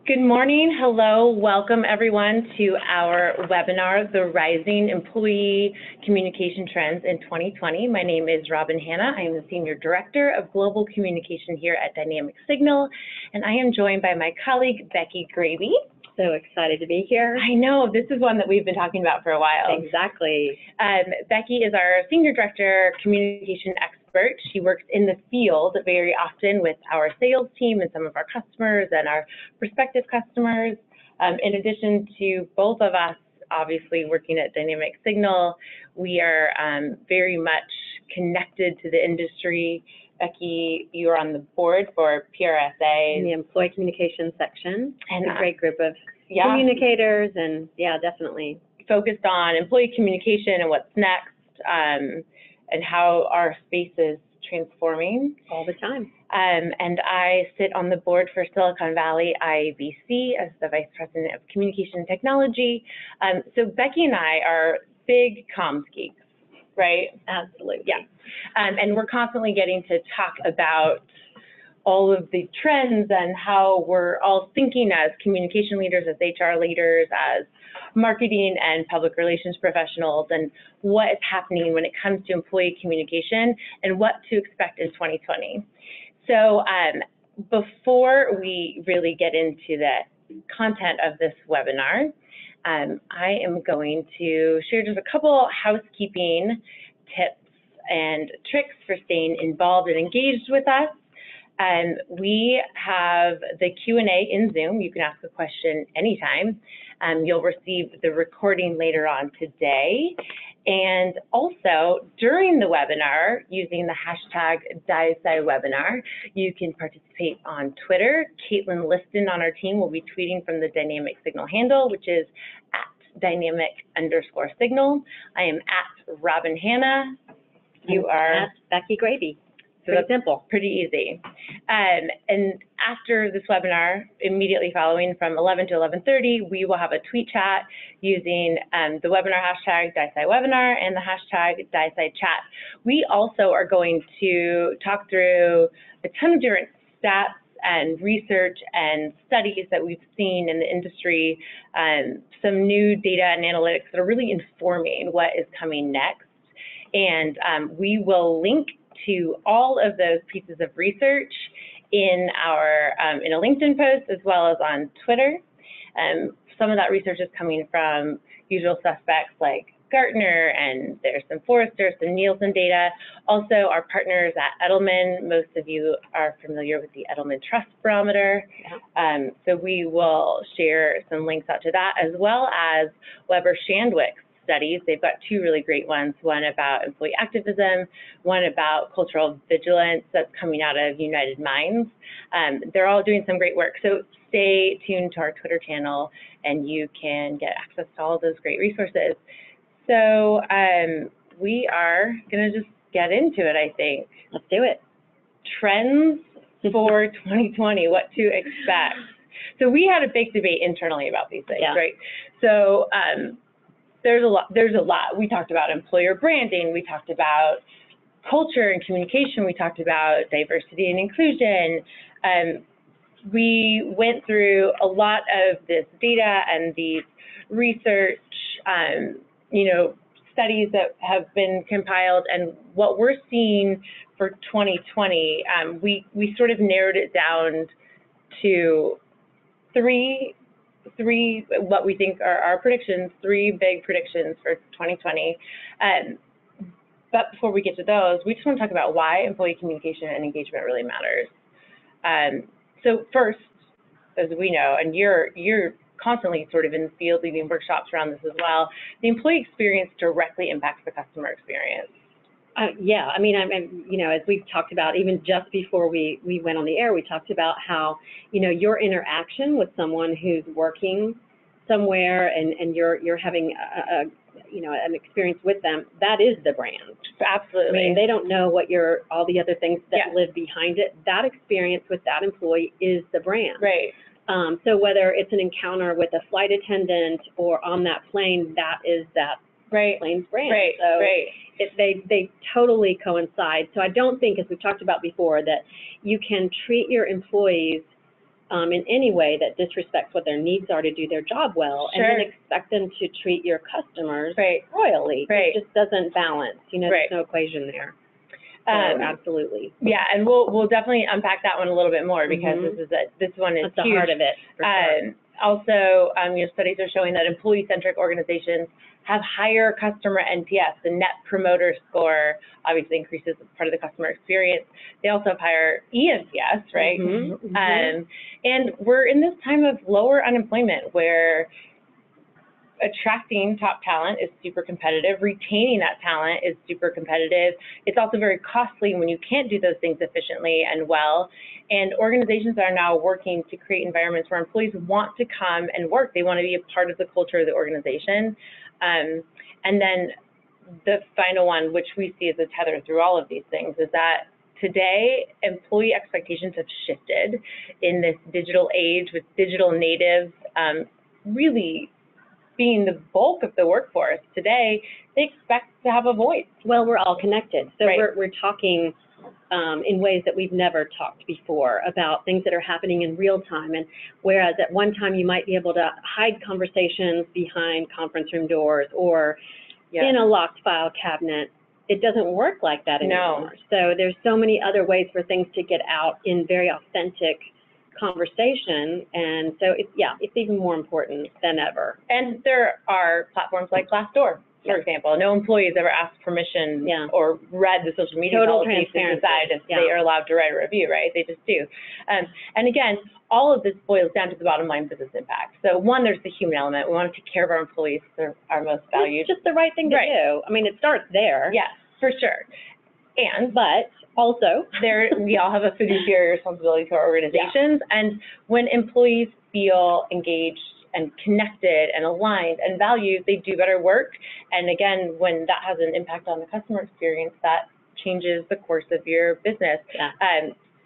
Good morning. Hello. Welcome, everyone, to our webinar, The Rising Employee Communication Trends in 2020. My name is Robyn Hanna. I am the Senior Director of Global Communication here at Dynamic Signal, and I am joined by my colleague, Becky Graebe. So excited to be here. I know. This is one that we've been talking about for a while. Exactly. Becky is our Senior Director, Communication Expert. She works in the field very often with our sales team and some of our customers and our prospective customers. In addition to both of us, obviously working at Dynamic Signal, we are very much connected to the industry. Becky, you are on the board for PRSA. In the employee communication section. And a great group of communicators, and definitely. Focused on employee communication and what's next, and how our space is transforming. All the time. And I sit on the board for Silicon Valley IABC as the Vice President of Communication Technology. So Becky and I are big comms geeks, right? Absolutely. Yeah. And we're constantly getting to talk about all of the trends and how we're all thinking as communication leaders, as HR leaders, as marketing and public relations professionals, and what is happening when it comes to employee communication and what to expect in 2020. So before we really get into the content of this webinar, I am going to share just a couple housekeeping tips and tricks for staying involved and engaged with us. We have the Q&A in Zoom. You can ask a question anytime. You'll receive the recording later on today. And also, during the webinar, using the hashtag DiSciWebinar, you can participate on Twitter. Caitlin Liston on our team will be tweeting from the Dynamic Signal handle, which is @Dynamic_Signal. I am @Robyn Hanna. You are at Becky Graebe. So pretty simple. Pretty easy. And after this webinar, immediately following from 11 to 11:30, we will have a tweet chat using the webinar hashtag DiSciWebinar and the hashtag DiSciChat. We also are going to talk through a ton of different stats and research and studies that we've seen in the industry, some new data and analytics that are really informing what is coming next. And we will link to all of those pieces of research in our in a LinkedIn post as well as on Twitter. Some of that research is coming from usual suspects like Gartner, and there's some Forrester, some Nielsen data. Also, our partners at Edelman. Most of you are familiar with the Edelman Trust Barometer. Yeah. So we will share some links out to that, as well as Weber Shandwick's studies. They've got two really great ones, one about employee activism, one about cultural vigilance that's coming out of United Minds. They're all doing some great work. So stay tuned to our Twitter channel and you can get access to all those great resources. So we are going to just get into it, I think. Let's do it. Trends for 2020, what to expect. So we had a big debate internally about these things, right? So there's a lot. We talked about employer branding. We talked about culture and communication. We talked about diversity and inclusion. We went through a lot of this data and these research, studies that have been compiled, and what we're seeing for 2020. We sort of narrowed it down to three what we think are our predictions, three big predictions for 2020. But before we get to those, we just want to talk about why employee communication and engagement really matters. So first, as we know, and you're constantly sort of in the field leading workshops around this as well, the employee experience directly impacts the customer experience. Yeah, I mean, as we've talked about, even just before we went on the air, we talked about how, your interaction with someone who's working somewhere and you're having an experience with them, that is the brand. Absolutely. I mean, they don't know what all the other things that live behind it. That experience with that employee is the brand. Right. So whether it's an encounter with a flight attendant or on that plane, that is that plane's brand. Right. So right. They totally coincide. So I don't think, as we've talked about before, that you can treat your employees in any way that disrespects what their needs are to do their job well, and then expect them to treat your customers royally. It just doesn't balance. You know, there's no equation there. So, absolutely. Yeah, and we'll definitely unpack that one a little bit more, because this one is That's the heart of it. For sure. Also, studies are showing that employee-centric organizations have higher customer NPS. The Net Promoter Score obviously increases as part of the customer experience. They also have higher eNPS, right? And we're in this time of lower unemployment, where attracting top talent is super competitive. Retaining that talent is super competitive. It's also very costly when you can't do those things efficiently and well. And organizations are now working to create environments where employees want to come and work. They want to be a part of the culture of the organization. And then the final one, which we see as a tether through all of these things, is that today employee expectations have shifted in this digital age, with digital natives really being the bulk of the workforce. Today, they expect to have a voice. Well, we're all connected. So we're talking in ways that we've never talked before about things that are happening in real time. And whereas at one time you might be able to hide conversations behind conference room doors or in a locked file cabinet, it doesn't work like that anymore. So there's so many other ways for things to get out in very authentic conversation, and so it's even more important than ever. And there are platforms like Glassdoor, for example. No employees ever asked permission or read the social media policy to decide if they are allowed to write a review, right? They just do. And again, all of this boils down to the bottom line business impact. So one, there's the human element. We want to take care of our employees. They're our most valued. It's just the right thing to do. I mean, it starts there. Yes, for sure. But also, we all have a fiduciary responsibility to our organizations, and when employees feel engaged and connected and aligned and valued, they do better work. And again, when that has an impact on the customer experience, that changes the course of your business.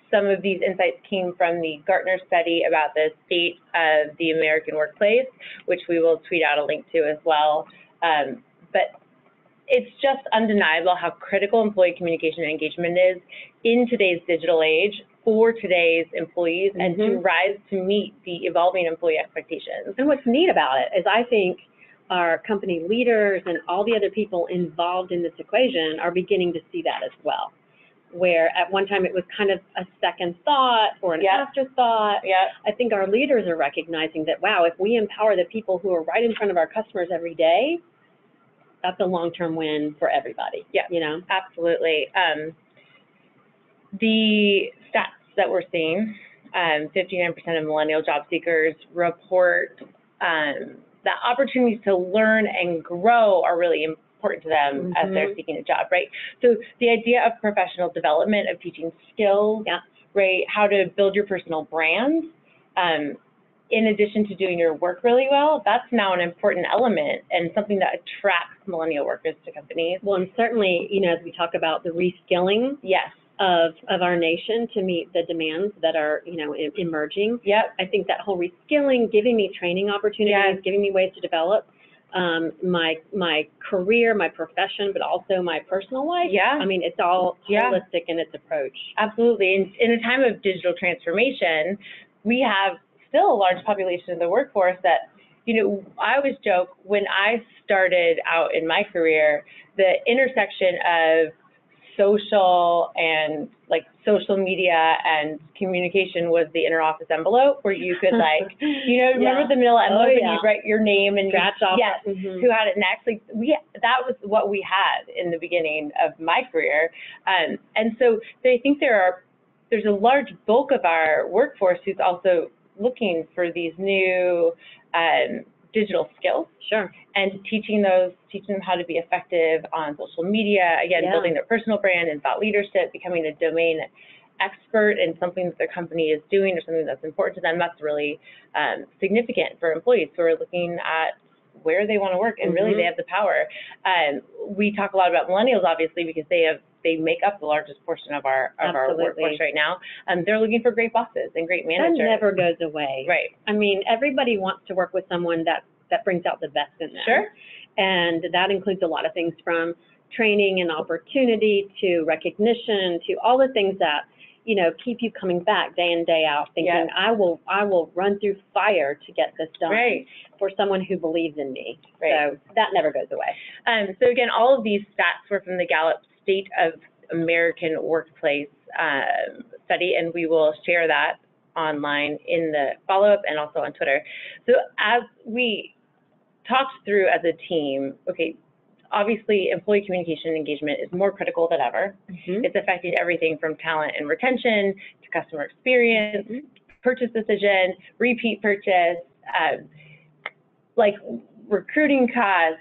Some of these insights came from the Gartner study about the state of the American workplace, which we will tweet out a link to as well. But it's just undeniable how critical employee communication and engagement is in today's digital age for today's employees and to rise to meet the evolving employee expectations. And what's neat about it is I think our company leaders and all the other people involved in this equation are beginning to see that as well. Where at one time it was kind of a second thought or an afterthought. I think our leaders are recognizing that, wow, if we empower the people who are right in front of our customers every day, that's a long-term win for everybody. You know? Absolutely. The stats that we're seeing, 59% of millennial job seekers report that opportunities to learn and grow are really important to them as they're seeking a job, right? So the idea of professional development, of teaching skills, right, how to build your personal brand, in addition to doing your work really well, that's now an important element and something that attracts millennial workers to companies. Well, and certainly, you know, as we talk about the reskilling of our nation to meet the demands that are, you know, emerging. I think that whole reskilling, giving me training opportunities, giving me ways to develop my career, my profession, but also my personal life. I mean, it's all holistic in its approach. Absolutely. And in a time of digital transformation, we have still a large population of the workforce that, you know, I always joke, when I started out in my career, the intersection of social and like social media and communication was the inner office envelope, where you could like, you know, remember the middle envelope and you'd write your name and scratch off who had it next. Like that was what we had in the beginning of my career. And so I think there's a large bulk of our workforce who's also looking for these new digital skills, and teaching them how to be effective on social media, again, building their personal brand and thought leadership, becoming a domain expert in something that their company is doing or something that's important to them. That's really significant for employees who are looking at where they want to work, and really they have the power. We talk a lot about millennials, obviously, because they make up the largest portion of our workforce right now. They're looking for great bosses and great managers. That never goes away. I mean, everybody wants to work with someone that brings out the best in them. And that includes a lot of things, from training and opportunity to recognition to all the things that, you know, keep you coming back day in, day out, thinking, I will run through fire to get this done for someone who believes in me. So that never goes away. So again, all of these stats were from the Gallup State of American Workplace study, and we will share that online in the follow-up and also on Twitter. So as we talked through as a team, okay, obviously employee communication and engagement is more critical than ever. It's affecting everything from talent and retention to customer experience, purchase decision, repeat purchase, like recruiting costs,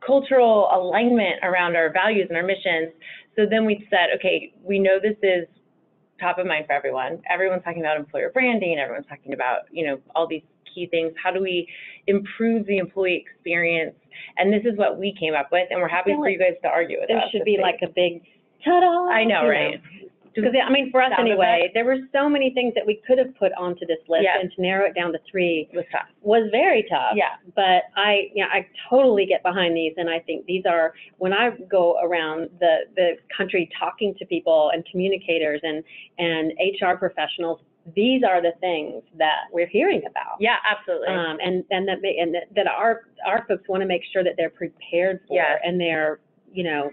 cultural alignment around our values and our missions. So then we said, okay, we know this is top of mind for everyone. Everyone's talking about employer branding. Everyone's talking about, you know, all these key things. How do we improve the employee experience? And this is what we came up with, and we're happy for you guys to argue with us. There should be like a big ta-da. I know, right? Because, I mean, for us anyway, there were so many things that we could have put onto this list, and to narrow it down to 3 was very tough. But I totally get behind these, and I think these are, when I go around the country talking to people and communicators and HR professionals, these are the things that we're hearing about. Yeah, absolutely. And that our folks want to make sure that they're prepared for, and they're, you know,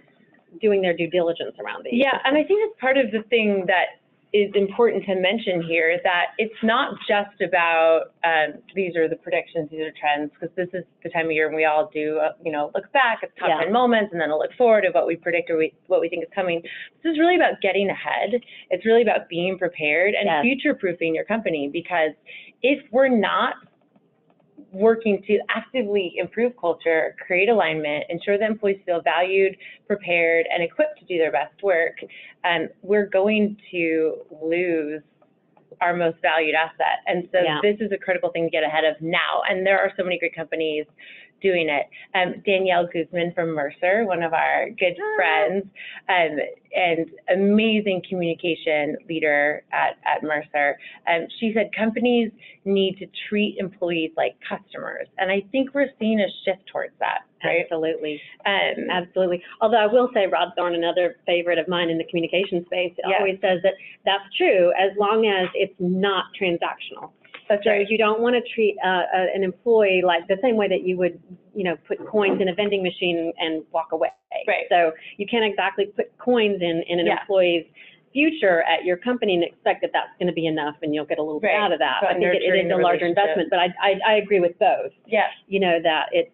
doing their due diligence around these. Yeah, and I think that's part of the thing that is important to mention here, is that it's not just about these are the predictions, these are trends, because this is the time of year when we all do, you know, look back at top 10 moments and then a look forward at what we predict or what we think is coming. This is really about getting ahead. It's really about being prepared and future-proofing your company, because if we're not working to actively improve culture, create alignment, ensure that employees feel valued, prepared, and equipped to do their best work, we're going to lose our most valued asset. And so this is a critical thing to get ahead of now. And there are so many great companies doing it. Danielle Guzman from Mercer, one of our good friends, and amazing communication leader at Mercer. She said companies need to treat employees like customers. And I think we're seeing a shift towards that. Right? Absolutely. Absolutely. Although I will say, Rod Thorne, another favorite of mine in the communication space, always says that that's true as long as it's not transactional. So you don't want to treat an employee like the same way that you would, you know, put coins in a vending machine and walk away. So you can't exactly put coins in an employee's future at your company and expect that that's going to be enough and you'll get a little bit out of that. I think it is a larger investment, but I agree with both. You know, that it,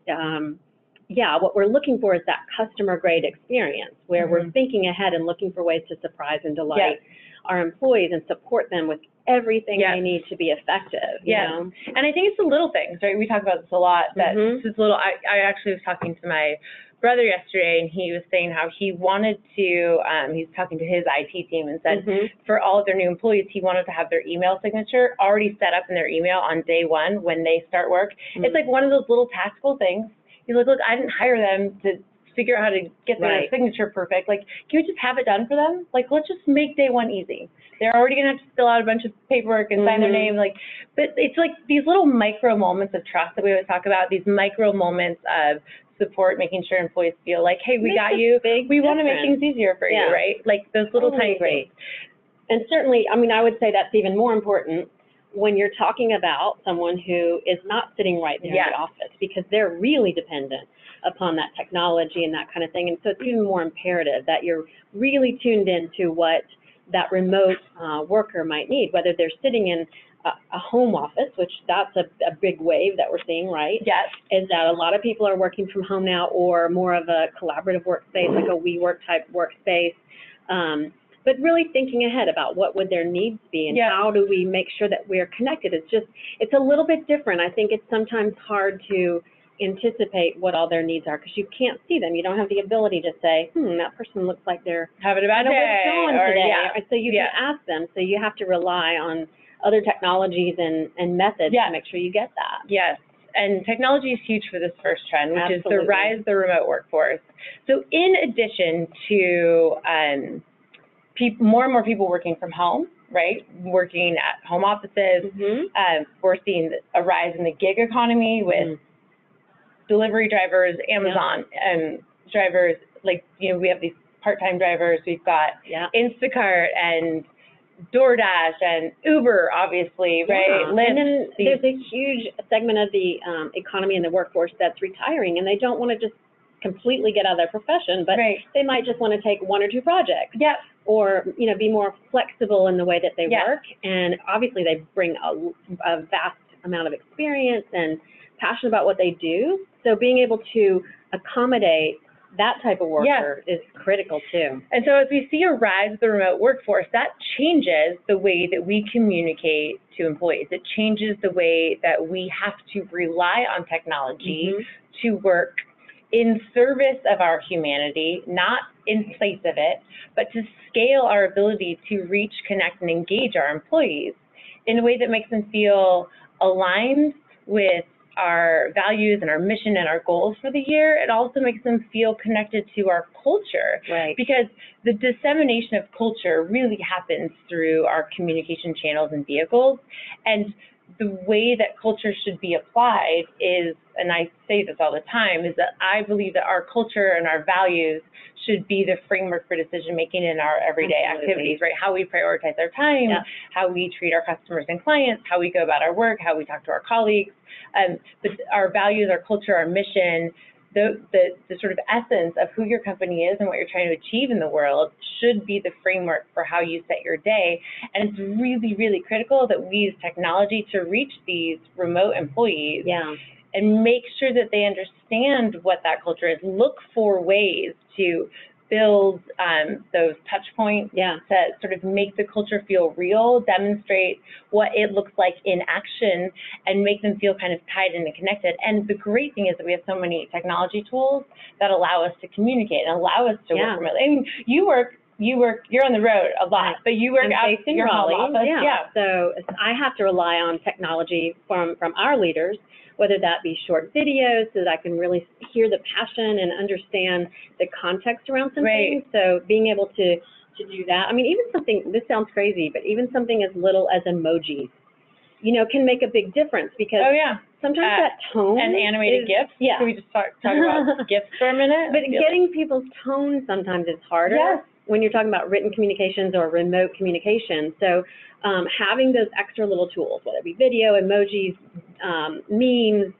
what we're looking for is that customer grade experience where we're thinking ahead and looking for ways to surprise and delight our employees and support them with everything they need to be effective. You know? And I think it's the little things, right? We talk about this a lot, that this little, I actually was talking to my brother yesterday, and he was saying how he wanted to, he's talking to his IT team and said for all of their new employees, he wanted to have their email signature already set up in their email on day one when they start work. It's like one of those little tactical things. He's like, look, I didn't hire them to figure out how to get their signature perfect. Like, can we just have it done for them? Like, let's just make day one easy. They're already going to have to fill out a bunch of paperwork and sign their name. Like, but it's like these little micro moments of trust that we always talk about, these micro moments of support, making sure employees feel like, hey, we got you. We want to make things easier for you, right? Like those little tiny things. And certainly, I mean, I would say that's even more important when you're talking about someone who is not sitting right there in the office, because they're really dependent upon that technology and that kind of thing. And so it's even more imperative that you're really tuned into what that remote worker might need, whether they're sitting in a home office, which that's a big wave that we're seeing, right? Is that a lot of people are working from home now, or more of a collaborative workspace, like a WeWork type workspace. But really thinking ahead about what would their needs be and how do we make sure that we're connected. It's a little bit different. I think it's sometimes hard to anticipate what all their needs are because you can't see them. You don't have the ability to say, that person looks like they're having a bad day. So you can ask them. So you have to rely on other technologies and methods to make sure you get that. And technology is huge for this first trend, which is the rise of the remote workforce. So in addition to more and more people working from home, right, working at home offices, we're seeing a rise in the gig economy with delivery drivers, Amazon drivers. Like, you know, we have these part-time drivers, we've got Instacart and DoorDash and Uber, obviously, right? And then there's a huge segment of the economy and the workforce that's retiring, and they don't want to just completely get out of their profession, but they might just want to take 1 or 2 projects. Or, you know, be more flexible in the way that they work. And obviously they bring a vast amount of experience and passion about what they do. So being able to accommodate that type of worker is critical too. And so as we see a rise of the remote workforce, that changes the way that we communicate to employees. It changes the way that we have to rely on technology to work in service of our humanity, not in place of it, but to scale our ability to reach, connect, and engage our employees in a way that makes them feel aligned with our values and our mission and our goals for the year. It also makes them feel connected to our culture, because the dissemination of culture really happens through our communication channels and vehicles. And the way that culture should be applied is, and I say this all the time, is that I believe that our culture and our values should be the framework for decision-making in our everyday activities, right? How we prioritize our time, how we treat our customers and clients, how we go about our work, how we talk to our colleagues. But our values, our culture, our mission, the sort of essence of who your company is and what you're trying to achieve in the world should be the framework for how you set your day. And it's really, really critical that we use technology to reach these remote employees and make sure that they understand what that culture is. Look for ways to build those touch points to sort of make the culture feel real, demonstrate what it looks like in action, and make them feel kind of tied in and connected. And the great thing is that we have so many technology tools that allow us to communicate and allow us to work remotely. I mean, you're on the road a lot, but you work out in your home office. So I have to rely on technology from our leaders, whether that be short videos so that I can really hear the passion and understand the context around something. So being able to do that, I mean, even something, this sounds crazy, but even something as little as emojis, you know, can make a big difference, because sometimes that tone and animated GIFs. Can we just talk about GIFs for a minute? But getting people's tone sometimes is harder when you're talking about written communications or remote communication. So having those extra little tools, whether it be video, emojis, memes,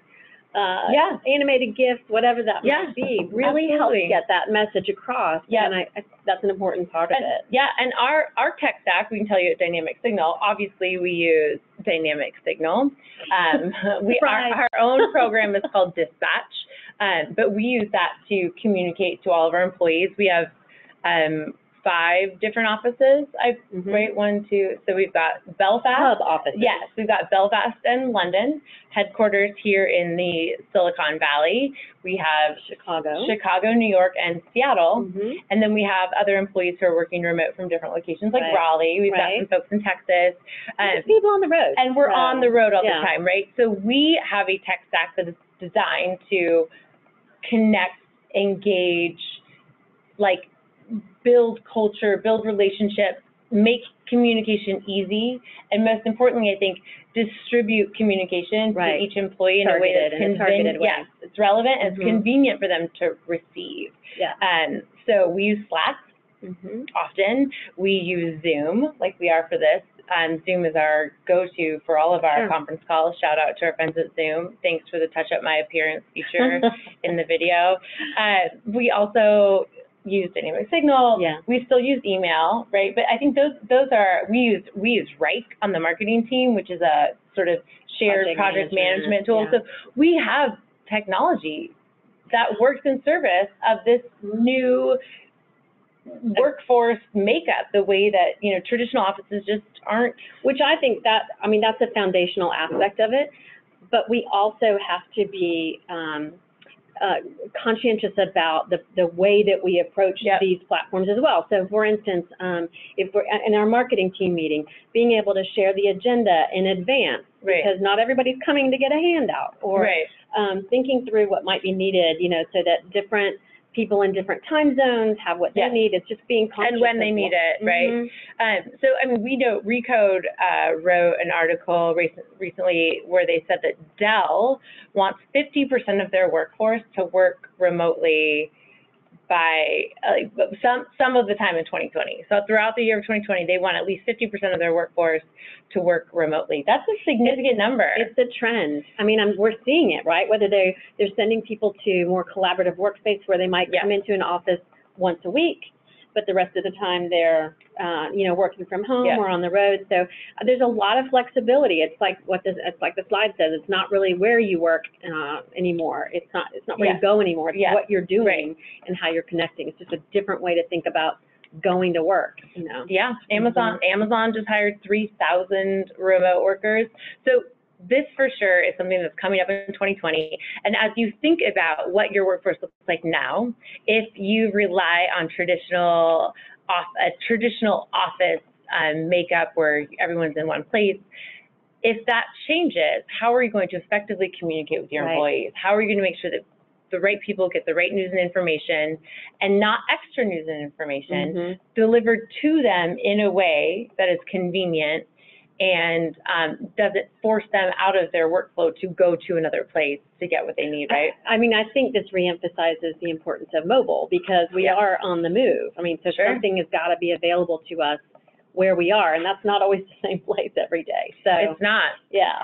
animated GIFs, whatever that might be, really helps get that message across. And that's an important part of it. And our tech stack, we can tell you at Dynamic Signal, obviously we use Dynamic Signal. Our own program is called Dispatch, but we use that to communicate to all of our employees. We have 5 different offices. Right, 1, 2. So we've got Belfast. Hub offices. Yes, we've got Belfast and London, headquarters here in the Silicon Valley. We have Chicago, New York, and Seattle. And then we have other employees who are working remote from different locations, like Raleigh. We've got some folks in Texas. People on the road. And we're on the road all the time, right? So we have a tech stack that is designed to connect, engage, like, build culture, build relationships, make communication easy, and most importantly, I think, distribute communication to each employee in a way that's convenient. Yes, it's relevant and it's convenient for them to receive. So we use Slack often. We use Zoom, like we are for this. Zoom is our go-to for all of our conference calls. Shout out to our friends at Zoom. Thanks for the touch up my appearance feature in the video. We also use Dynamic Signal. We still use email, right? But I think those are, we use Wrike on the marketing team, which is a sort of shared project management tool. So we have technology that works in service of this new workforce makeup, the way that, you know, traditional offices just aren't. Which I think that, I mean, that's a foundational aspect of it, but we also have to be conscientious about the way that we approach these platforms as well. So for instance, if we're in our marketing team meeting, being able to share the agenda in advance, because not everybody's coming to get a handout, or thinking through what might be needed, you know, so that different people in different time zones have what they need. It's just being conscious and when they need it, right? So I mean, we know Recode wrote an article recently where they said that Dell wants 50% of their workforce to work remotely by some of the time in 2020. So throughout the year of 2020, they want at least 50% of their workforce to work remotely. That's a significant number. It's a trend. I mean, we're seeing it, right? Whether they're sending people to more collaborative workspace where they might come into an office once a week, but the rest of the time they're, working from home or on the road. So there's a lot of flexibility. It's like it's like the slide says. It's not really where you work anymore. It's not where you go anymore. It's what you're doing and how you're connecting. It's just a different way to think about going to work. Yeah. Amazon just hired 3,000 remote workers. So this for sure is something that's coming up in 2020. And as you think about what your workforce looks like now, if you rely on a traditional office makeup where everyone's in one place, if that changes, how are you going to effectively communicate with your employees? How are you going to make sure that the right people get the right news and information, and not extra news and information, delivered to them in a way that is convenient and doesn't force them out of their workflow to go to another place to get what they need, right? I mean, I think this reemphasizes the importance of mobile, because we are on the move. I mean, so something has got to be available to us where we are, and that's not always the same place every day. So it's not. Yeah,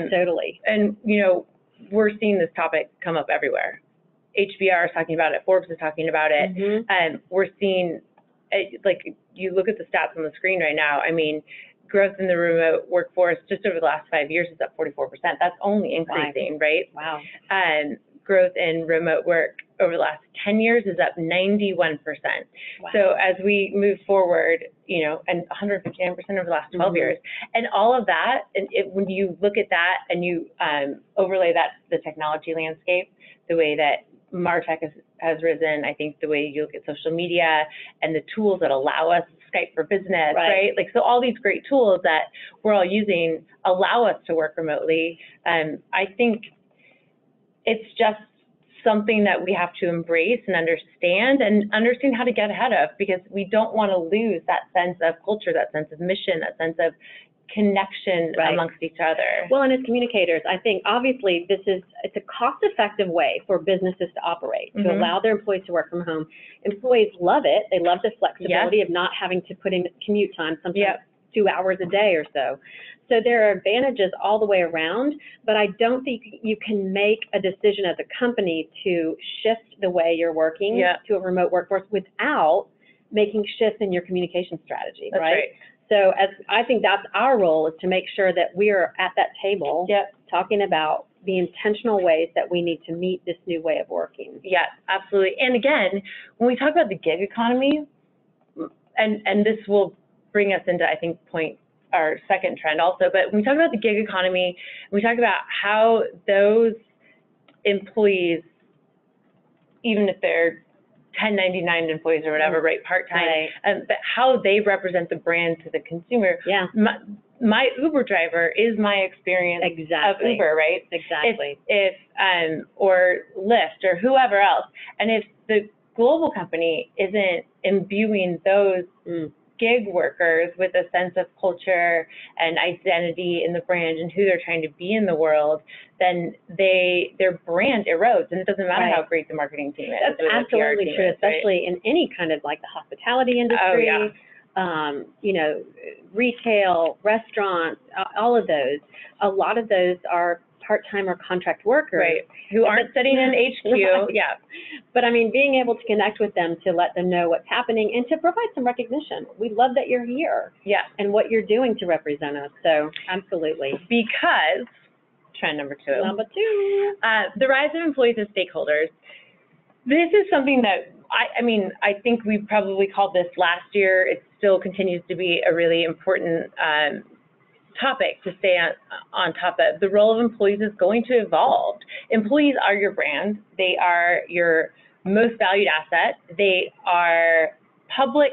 totally. And, we're seeing this topic come up everywhere. HBR is talking about it. Forbes is talking about it. And we're seeing, like, you look at the stats on the screen right now. I mean, growth in the remote workforce just over the last 5 years is up 44%. That's only increasing, right? Wow. Growth in remote work over the last 10 years is up 91%. Wow. So as we move forward, and 159% over the last 12 years, and all of that, and when you look at that and you overlay that to the technology landscape, the way that MarTech has risen, I think the way you look at social media and the tools that allow us, Skype for Business, right? Like, so all these great tools that we're all using allow us to work remotely. I think it's just something that we have to embrace and understand how to get ahead of, because we don't want to lose that sense of culture, that sense of mission, that sense of connection amongst each other. Well, and as communicators, I think obviously it's a cost-effective way for businesses to operate, to allow their employees to work from home. Employees love it. They love the flexibility of not having to put in commute time, sometimes 2 hours a day or so. So there are advantages all the way around, but I don't think you can make a decision as a company to shift the way you're working to a remote workforce without making shifts in your communication strategy, right? So I think that's our role, is to make sure that we are at that table talking about the intentional ways that we need to meet this new way of working. Yeah, absolutely. And again, when we talk about the gig economy, and this will bring us into, I think, our second trend also, but when we talk about the gig economy, we talk about how those employees, even if they're 1099 employees or whatever, right, part-time, but how they represent the brand to the consumer. Yeah. My Uber driver is my experience of Uber, right? Exactly. If or Lyft or whoever else, and if the global company isn't imbuing those gig workers with a sense of culture and identity in the brand and who they're trying to be in the world, then their brand erodes, and it doesn't matter how great the marketing team is. That's absolutely true, especially in any kind of, like, the hospitality industry, retail, restaurants, all of those. A lot of those are part-time or contract workers, who aren't sitting in HQ. But I mean, being able to connect with them to let them know what's happening and to provide some recognition. We love that you're here and what you're doing to represent us. So absolutely. Because trend number two, the rise of employees as stakeholders. This is something that I think we probably called this last year. It still continues to be a really important topic to stay on top of. The role of employees is going to evolve. Employees are your brand. They are your most valued asset. They are public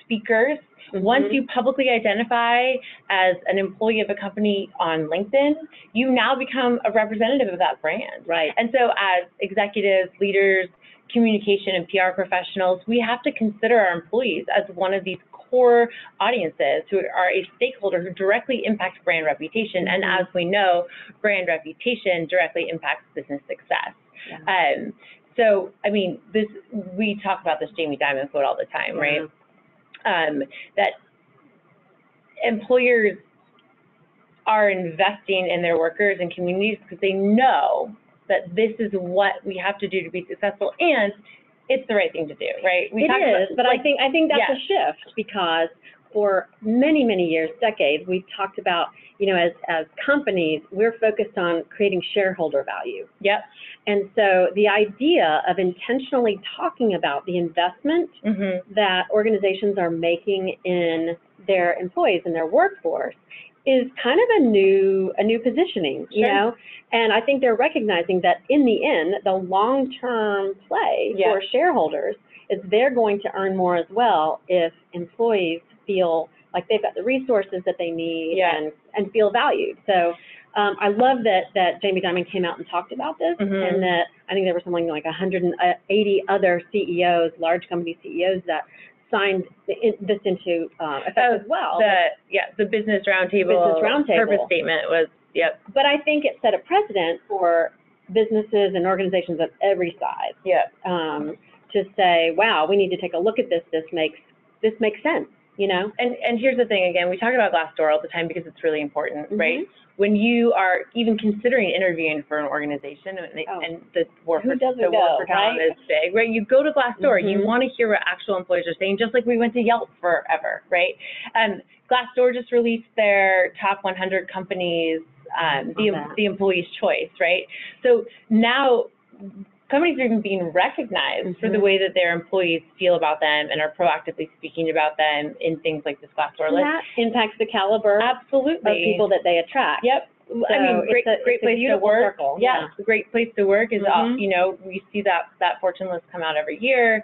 speakers. Once you publicly identify as an employee of a company on LinkedIn, you now become a representative of that brand. And so as executives, leaders, communication and PR professionals, we have to consider our employees as one of these core audiences who are a stakeholder who directly impacts brand reputation. And as we know, brand reputation directly impacts business success. So, I mean, we talk about this Jamie Dimon quote all the time, right? That employers are investing in their workers and communities because they know that this is what we have to do to be successful, and it's the right thing to do, right? It is, but I think that's a shift, because for many, many years, decades, we've talked about, as companies, we're focused on creating shareholder value. Yep. And so the idea of intentionally talking about the investment that organizations are making in their employees and their workforce is kind of a new positioning, you know? And I think they're recognizing that in the end, the long-term play for shareholders is they're going to earn more as well if employees feel like they've got the resources that they need and feel valued. So I love that Jamie Dimon came out and talked about this, and that I think there were something like 180 other CEOs, large company CEOs, that signed this into effect as well. The Business Roundtable purpose statement was, But I think it set a precedent for businesses and organizations of every size. To say, wow, we need to take a look at this. This makes sense, And here's the thing, again, we talk about Glassdoor all the time because it's really important, right? When you are even considering interviewing for an organization, and the war for talent is big, right? You go to Glassdoor, you want to hear what actual employers are saying, just like we went to Yelp forever, right? Glassdoor just released their top 100 companies, the employee's choice, right? So now companies are even being recognized for the way that their employees feel about them and are proactively speaking about them in things like this Glassdoor list. That impacts the caliber of people that they attract. So I mean, great place to work. Circle. Great place to work is all, we see that Fortune list come out every year.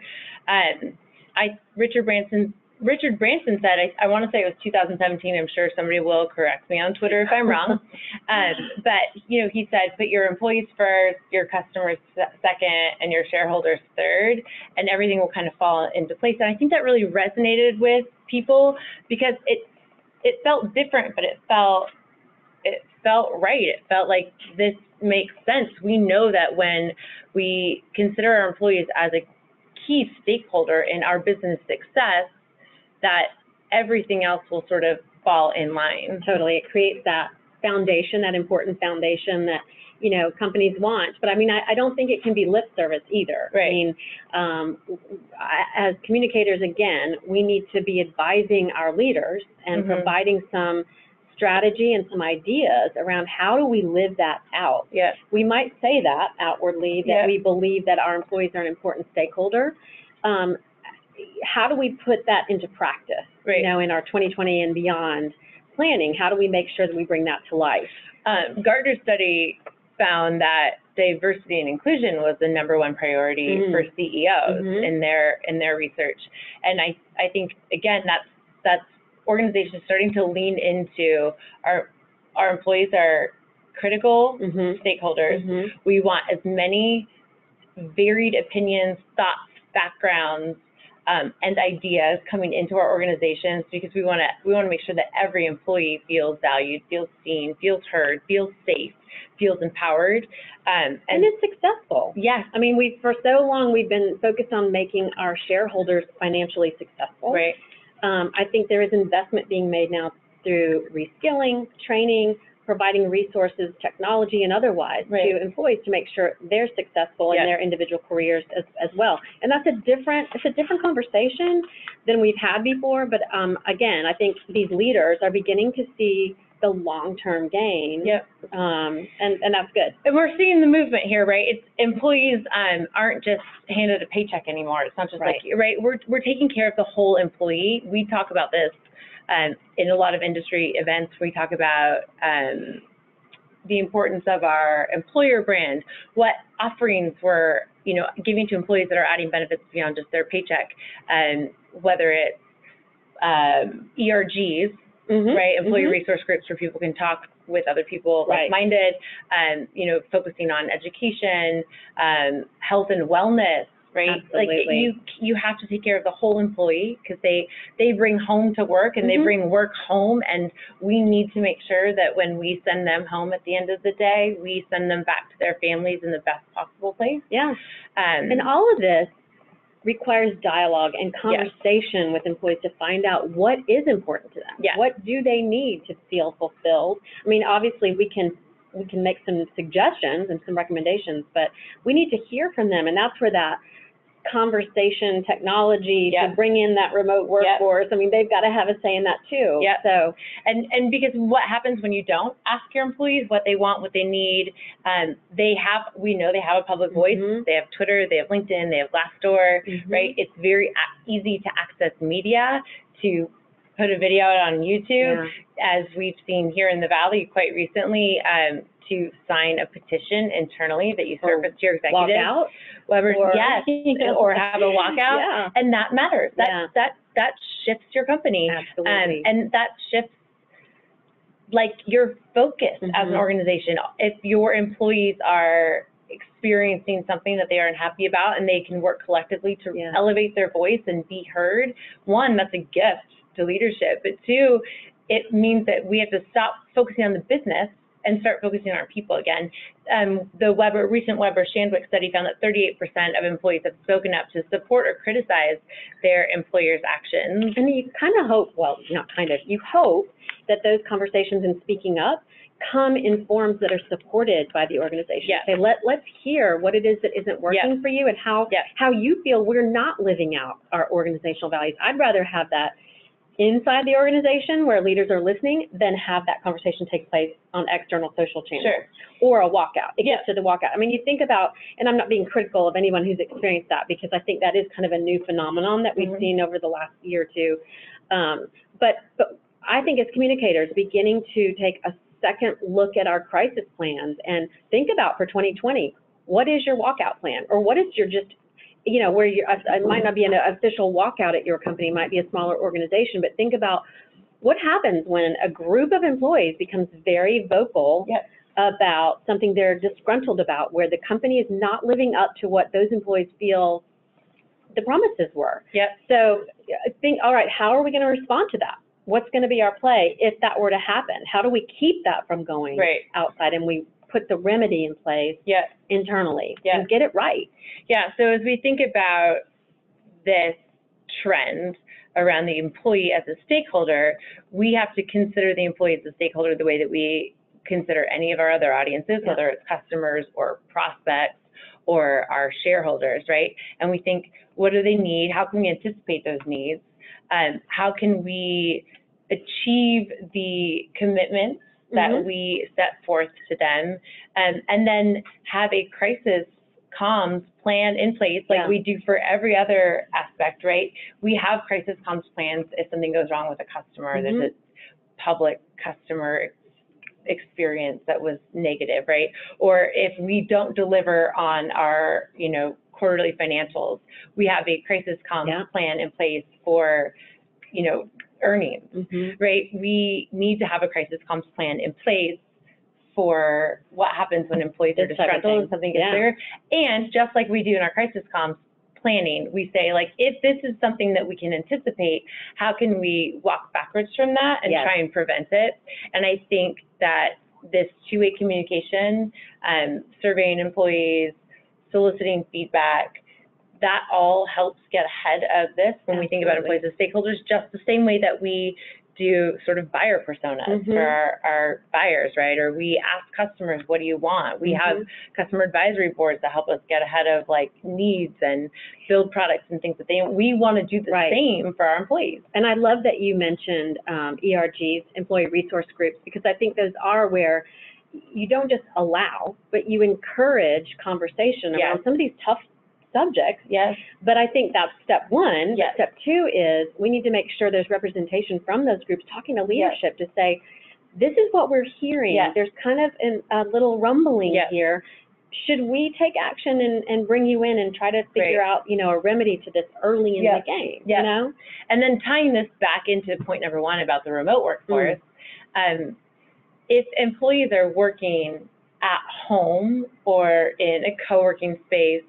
Richard Branson said, I want to say it was 2017, I'm sure somebody will correct me on Twitter if I'm wrong, but, he said, put your employees first, your customers second, and your shareholders third, and everything will kind of fall into place. And I think that really resonated with people because it felt different, but it felt right. It felt like this makes sense. We know that when we consider our employees as a key stakeholder in our business success, that everything else will sort of fall in line. Totally. It creates that foundation, that important foundation that, companies want. But I mean, I don't think it can be lip service either. Right. I mean, as communicators, again, we need to be advising our leaders and providing some strategy and some ideas around how do we live that out. We might say that outwardly, that we believe that our employees are an important stakeholder. How do we put that into practice, in our 2020 and beyond planning? How do we make sure that we bring that to life? Gartner's study found that diversity and inclusion was the #1 priority for CEOs in their research. And I think, again, that's organizations starting to lean into our employees are critical stakeholders. We want as many varied opinions, thoughts, backgrounds, and ideas coming into our organizations because we want to make sure that every employee feels valued, feels seen, feels heard, feels safe, feels empowered, and it's successful. Yes, I mean, for so long we've been focused on making our shareholders financially successful. Right. I think there is investment being made now through reskilling, training, providing resources, technology, and otherwise to employees to make sure they're successful in their individual careers as well. And that's a different conversation than we've had before. But again, I think these leaders are beginning to see the long-term gain. And that's good. And we're seeing the movement here, right? It's employees aren't just handed a paycheck anymore. It's not just we're taking care of the whole employee. We talk about this. In a lot of industry events, we talk about the importance of our employer brand, what offerings we're giving to employees that are adding benefits beyond just their paycheck, whether it's ERGs, employee resource groups where people can talk with other people like-minded, focusing on education, health and wellness, right? Absolutely. Like you have to take care of the whole employee, because they bring home to work, and they bring work home, and we need to make sure that when we send them home at the end of the day, we send them back to their families in the best possible place. Yeah. And all of this requires dialogue and conversation with employees to find out what is important to them. Yes. What do they need to feel fulfilled? I mean, obviously we can make some suggestions and some recommendations, but we need to hear from them, and that's where that conversation technology to bring in that remote workforce. I mean, they've got to have a say in that too. Yeah. So, and because what happens when you don't ask your employees what they want, what they need, we know they have a public voice. They have Twitter, they have LinkedIn, they have Glassdoor, right? It's very easy to access media, to put a video out on YouTube, as we've seen here in the Valley quite recently, to sign a petition internally that you surface to your executives. Walk out? Or have a walkout, and that matters. That shifts your company. Absolutely. And that shifts, like, your focus as an organization. If your employees are experiencing something that they aren't happy about, and they can work collectively to elevate their voice and be heard, one, that's a gift to leadership, but two, it means that we have to stop focusing on the business and start focusing on our people again. The recent Weber-Shandwick study found that 38% of employees have spoken up to support or criticize their employer's actions. And you kind of hope, well, not kind of, you hope that those conversations and speaking up come in forms that are supported by the organization. Yes. Okay, let's hear what it is that isn't working for you, and how you feel we're not living out our organizational values. I'd rather have that inside the organization where leaders are listening than have that conversation take place on external social channels or a walkout. It gets to the walkout. I mean, you think about, and I'm not being critical of anyone who's experienced that, because I think that is kind of a new phenomenon that we've seen over the last year or two. But I think as communicators, beginning to take a second look at our crisis plans and think about for 2020, what is your walkout plan, or what is your just, you know, where it might not be an official walkout at your company, it might be a smaller organization, but think about what happens when a group of employees becomes very vocal about something they're disgruntled about, where the company is not living up to what those employees feel the promises were. So think, all right, how are we going to respond to that? What's going to be our play if that were to happen? How do we keep that from going outside, and we put the remedy in place internally and get it right? So as we think about this trend around the employee as a stakeholder, we have to consider the employee as a stakeholder the way that we consider any of our other audiences, whether it's customers or prospects or our shareholders, right? And we think, what do they need? How can we anticipate those needs? How can we achieve the commitments that we set forth to them, and then have a crisis comms plan in place, like we do for every other aspect, right? We have crisis comms plans if something goes wrong with a customer, there's a public customer experience that was negative, right? Or if we don't deliver on our, quarterly financials, we have a crisis comms plan in place for, earnings, right? We need to have a crisis comms plan in place for what happens when employees are disgruntled and something gets bigger. And just like we do in our crisis comms planning, we say, like, if this is something that we can anticipate, how can we walk backwards from that and try and prevent it? And I think that this two-way communication, surveying employees, soliciting feedback, that all helps get ahead of this when we think about employees as stakeholders, just the same way that we do sort of buyer personas for our buyers, right? Or we ask customers, what do you want? We have customer advisory boards that help us get ahead of needs and build products and things that we want to do the same for our employees. And I love that you mentioned ERGs, employee resource groups, because I think those are where you don't just allow, but you encourage conversation around some of these tough subjects. But I think that's step one. Step two is we need to make sure there's representation from those groups talking to leadership to say, this is what we're hearing. There's kind of a little rumbling here. Should we take action and bring you in and try to figure out, a remedy to this early in the game, And then tying this back into point number one about the remote workforce, if employees are working at home or in a co-working space,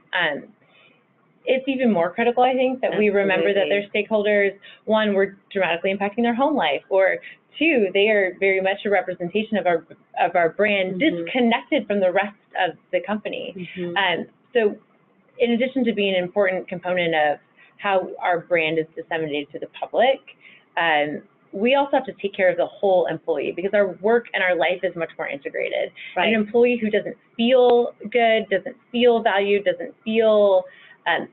it's even more critical, I think, that we remember that their stakeholders, one, we're dramatically impacting their home life, or two, they are very much a representation of our brand, disconnected from the rest of the company. So in addition to being an important component of how our brand is disseminated to the public, we also have to take care of the whole employee, because our work and our life is much more integrated. An employee who doesn't feel good, doesn't feel valued, doesn't feel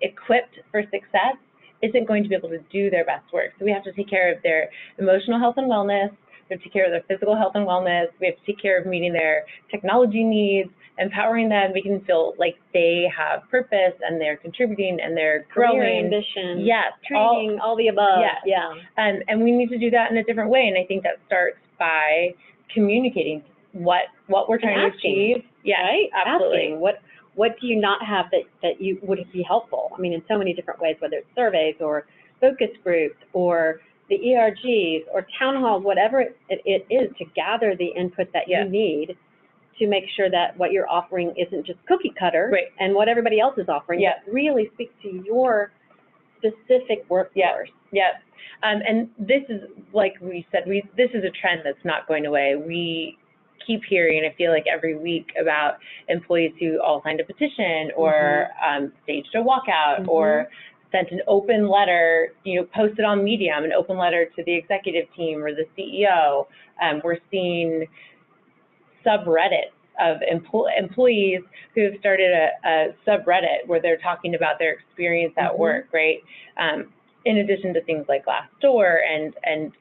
equipped for success isn't going to be able to do their best work. So we have to take care of their emotional health and wellness, we have to take care of their physical health and wellness, we have to take care of meeting their technology needs, empowering them, making them feel like they have purpose and they're contributing and they're growing. Career ambition. Yes. Treating all the above. Yes. Yeah. And we need to do that in a different way. And I think that starts by communicating what we're trying to achieve. Yeah, right? Absolutely. Asking what do you not have that you would be helpful? I mean, in so many different ways, whether it's surveys or focus groups or the ERGs or town halls, whatever it is, to gather the input that you need to make sure that what you're offering isn't just cookie cutter and what everybody else is offering, but really speaks to your specific workforce. And this is, like we said, this is a trend that's not going away. We keep hearing, I feel like every week, about employees who all signed a petition or staged a walkout or sent an open letter, posted on Medium, an open letter to the executive team or the CEO. We're seeing subreddits of employees who have started a subreddit where they're talking about their experience at work, right? In addition to things like Glassdoor, and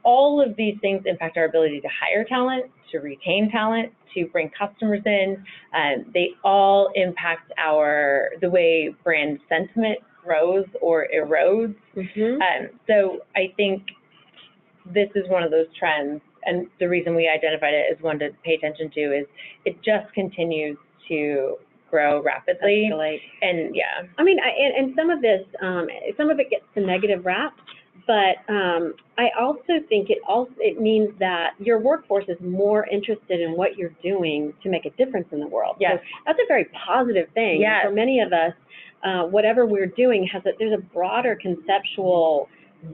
all of these things impact our ability to hire talent, to retain talent, to bring customers in. They all impact the way brand sentiment grows or erodes. So I think this is one of those trends, and the reason we identified it as one to pay attention to is it just continues to grow rapidly. Escalate. And I mean, and some of this, some of it gets the negative rap, but I also think it means that your workforce is more interested in what you're doing to make a difference in the world. So that's a very positive thing. For many of us, whatever we're doing there's a broader conceptual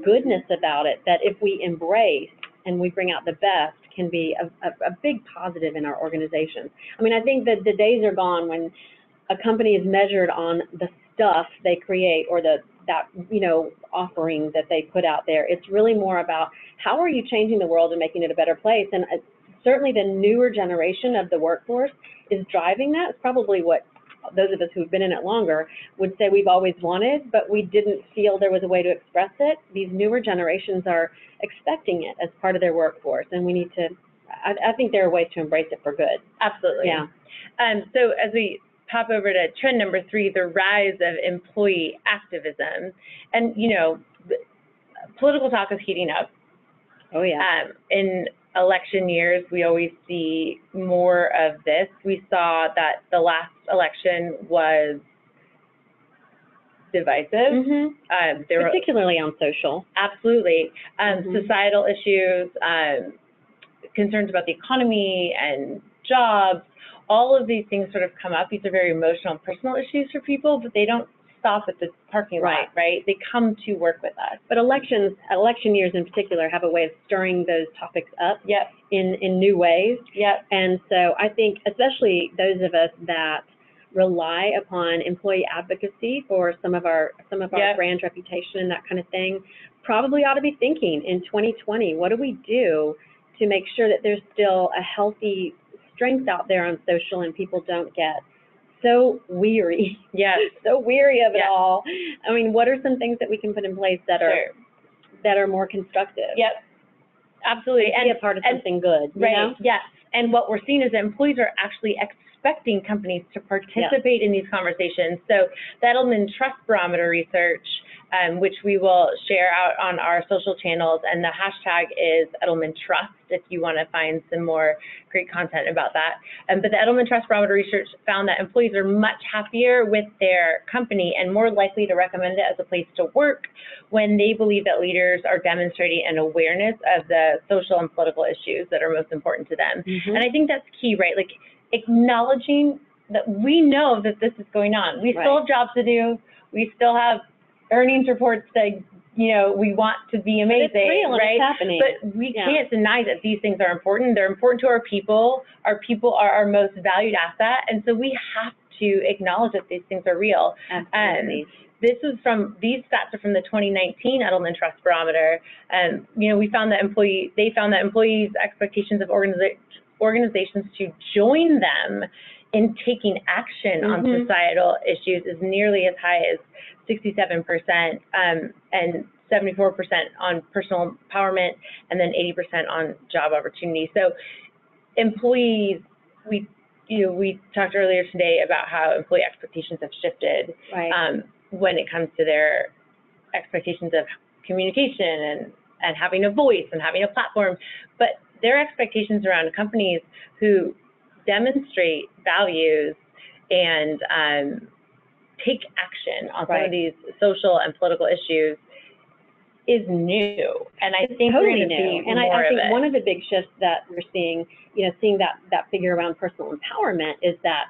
goodness about it that if we embrace and we bring out the best can be a big positive in our organizations. I mean, I think that the days are gone when a company is measured on the stuff they create or that offering that they put out there. It's really more about how are you changing the world and making it a better place. And certainly the newer generation of the workforce is driving that. It's probably what those of us who've been in it longer would say we've always wanted, but we didn't feel there was a way to express it. These newer generations are expecting it as part of their workforce, and we need to, I think there are ways to embrace it for good. Absolutely. Yeah. So as we pop over to trend number 3, the rise of employee activism. And, political talk is heating up. Oh, yeah. In election years, we always see more of this. We saw that the last election was divisive. Particularly on social. Absolutely. Societal issues, concerns about the economy and jobs, all of these things sort of come up. These are very emotional and personal issues for people, but they don't stop at the parking lot, right? They come to work with us. But election years in particular have a way of stirring those topics up in new ways. And so I think especially those of us that rely upon employee advocacy for some of our brand reputation and that kind of thing probably ought to be thinking in 2020, what do we do to make sure that there's still a healthy strength out there on social and people don't get so weary, so weary of it all. I mean, what are some things that we can put in place that are more constructive? Absolutely. And be a part of something good, you know? And what we're seeing is that employees are actually expecting companies to participate in these conversations. So the Edelman Trust Barometer research, which we will share out on our social channels, and the hashtag is Edelman Trust if you want to find some more great content about that. But the Edelman Trust Barometer research found that employees are much happier with their company and more likely to recommend it as a place to work when they believe that leaders are demonstrating an awareness of the social and political issues that are most important to them. And I think that's key, right? Like acknowledging that we know that this is going on. We still have jobs to do. we still have earnings reports that, you know, we want to be amazing, but it's real, right? And it's happening. But we can't deny that these things are important. They're important to our people. Our people are our most valued asset, and so we have to acknowledge that these things are real. Absolutely. These stats are from the 2019 Edelman Trust Barometer. You know, they found that employees' expectations of organizations to join them in taking action on societal issues is nearly as high as 67%, and 74% on personal empowerment, and then 80% on job opportunities. So employees, we talked earlier today about how employee expectations have shifted when it comes to their expectations of communication and having a voice and having a platform, but their expectations around companies who demonstrate values and take action on some of these social and political issues is new, and I think totally we're going to see and more I think of it. One of the big shifts that we're seeing, seeing that figure around personal empowerment is that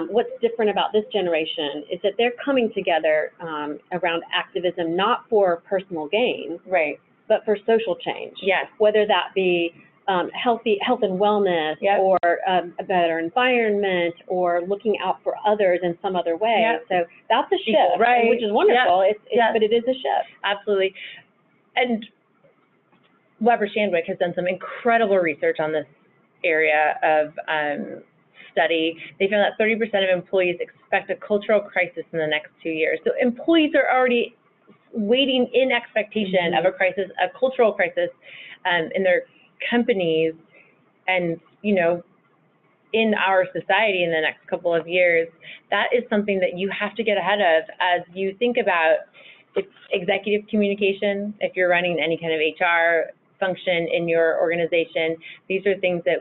what's different about this generation is that they're coming together around activism, not for personal gain, but for social change. Yes. Whether that be health and wellness, or a better environment, or looking out for others in some other way. So that's a shift, which is wonderful. But it is a shift. Absolutely. And Weber Shandwick has done some incredible research on this area of study. They found that 30% of employees expect a cultural crisis in the next 2 years. So employees are already waiting in expectation of a crisis, a cultural crisis in their companies, and in our society in the next couple of years. That is something that you have to get ahead of as you think about executive communication. If you're running any kind of HR function in your organization, these are things that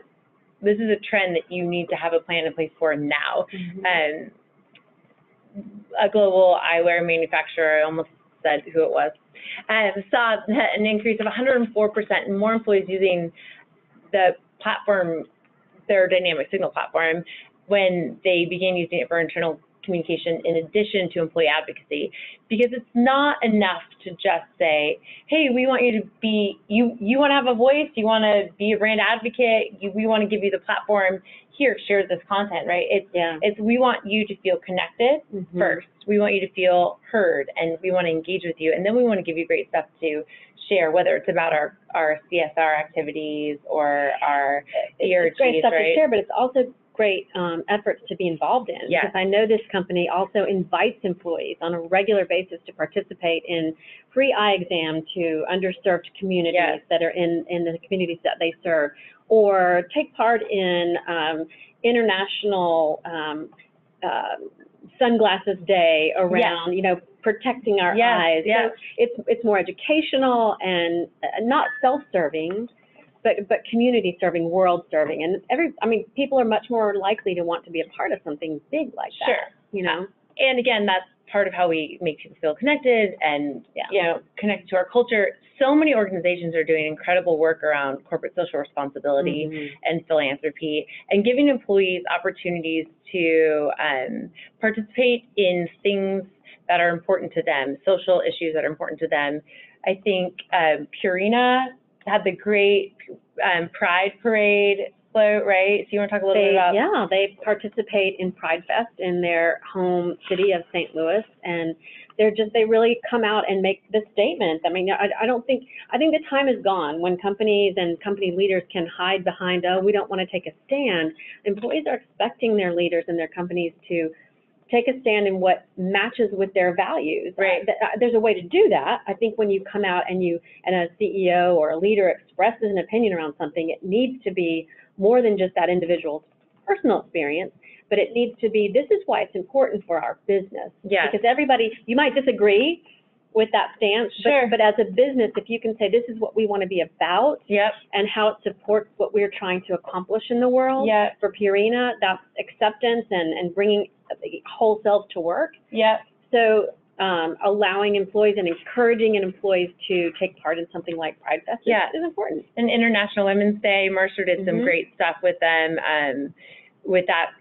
this is a trend that you need to have a plan in place for now. A global eyewear manufacturer, I almost said who it was, saw an increase of 104% in more employees using the platform, their dynamic signal platform, when they began using it for internal communication in addition to employee advocacy. Because it's not enough to just say, hey, we want you to be, you want to have a voice, you want to be a brand advocate, we want to give you the platform, here, share this content, right? It's we want you to feel connected first. We want you to feel heard, and we want to engage with you, and then we want to give you great stuff to share, whether it's about our CSR activities or our ERGs, it's great stuff to share, but it's also great efforts to be involved in. Because I know this company also invites employees on a regular basis to participate in free eye exam to underserved communities that are in the communities that they serve, or take part in international sunglasses day around, protecting our eyes. So it's more educational and not self-serving, but community serving, world serving, and people are much more likely to want to be a part of something big like that. And again, that's part of how we make people feel connected and connected to our culture. So many organizations are doing incredible work around corporate social responsibility and philanthropy, and giving employees opportunities to participate in things that are important to them, social issues that are important to them. I think Purina had the great Pride Parade float, right? So you want to talk a little bit about? Yeah, they participate in Pride Fest in their home city of St. Louis, and they really come out and make the statement. I mean, I think the time is gone when companies and company leaders can hide behind, we don't want to take a stand. Employees are expecting their leaders and their companies to take a stand in what matches with their values. Right. There's a way to do that. I think when you come out and a CEO or a leader expresses an opinion around something, it needs to be more than just that individual's personal experience, but it needs to be, this is why it's important for our business. Yeah. Because you might disagree with that stance, but as a business, if you can say, this is what we want to be about, and how it supports what we're trying to accomplish in the world. For Purina, that's acceptance and bringing whole selves to work. So allowing employees and encouraging employees to take part in something like Pride Fest is important. And International Women's Day, Mercer did some great stuff with them, with that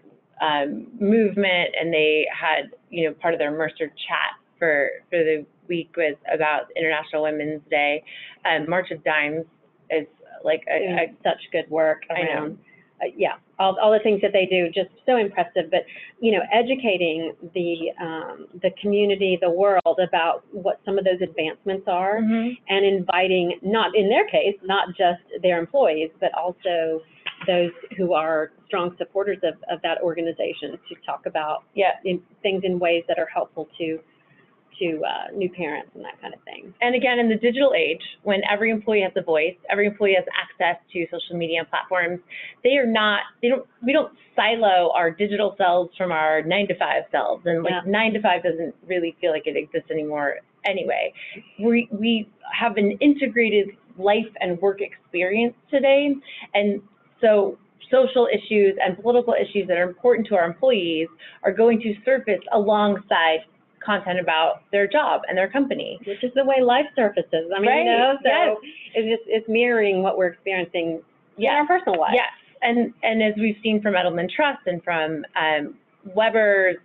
movement, and they had, part of their Mercer chat for the week was about International Women's Day. March of Dimes is like such good work around. I know. Yeah, all the things that they do, just so impressive. But, you know, educating the community, the world about what some of those advancements are, and inviting, not in their case, not just their employees, but also those who are strong supporters of that organization to talk about things in ways that are helpful to new parents and that kind of thing. And again, in the digital age, when every employee has a voice, every employee has access to social media platforms, we don't silo our digital selves from our 9-to-5 selves. And like 9-to-5 doesn't really feel like it exists anymore anyway. We have an integrated life and work experience today. And so social issues and political issues that are important to our employees are going to surface alongside content about their job and their company. Which is the way life surfaces. I mean, you know, so it's mirroring what we're experiencing in our personal life. Yes, and as we've seen from Edelman Trust and from Weber's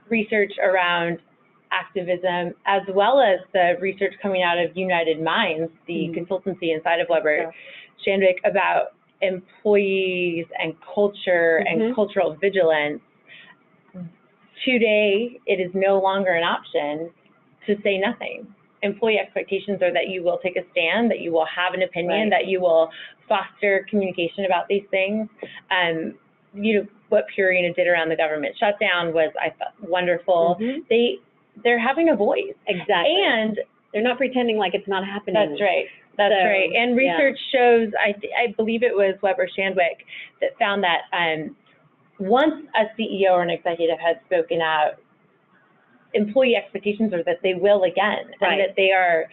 research around activism, as well as the research coming out of United Minds, the consultancy inside of Weber Shandwick, about employees and culture and cultural vigilance. Today, it is no longer an option to say nothing. Employee expectations are that you will take a stand, that you will have an opinion, that you will foster communication about these things. You know, what Purina did around the government shutdown was, I thought, wonderful. They're having a voice. Exactly. And they're not pretending like it's not happening. That's right. That's right. And research shows, I believe it was Weber Shandwick that found that once a CEO or an executive has spoken out, employee expectations are that they will again, and that they are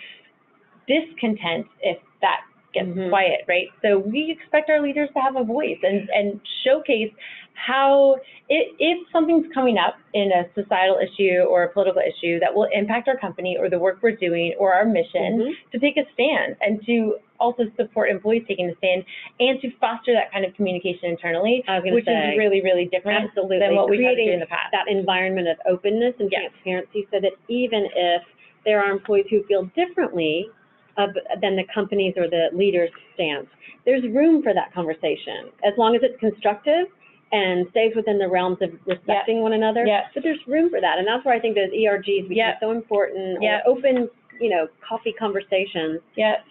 discontent if that gets quiet, right? So we expect our leaders to have a voice and showcase how, if something's coming up in a societal issue or a political issue that will impact our company or the work we're doing or our mission, to take a stand and to also support employees taking a stand and to foster that kind of communication internally, which is really, really different than what we've had to do in the past. That environment of openness and transparency, so that even if there are employees who feel differently than the company's or the leader's stance, there's room for that conversation, as long as it's constructive and stays within the realms of respecting one another. But there's room for that, and that's where I think those ERGs become so important, or open, you know, coffee conversations,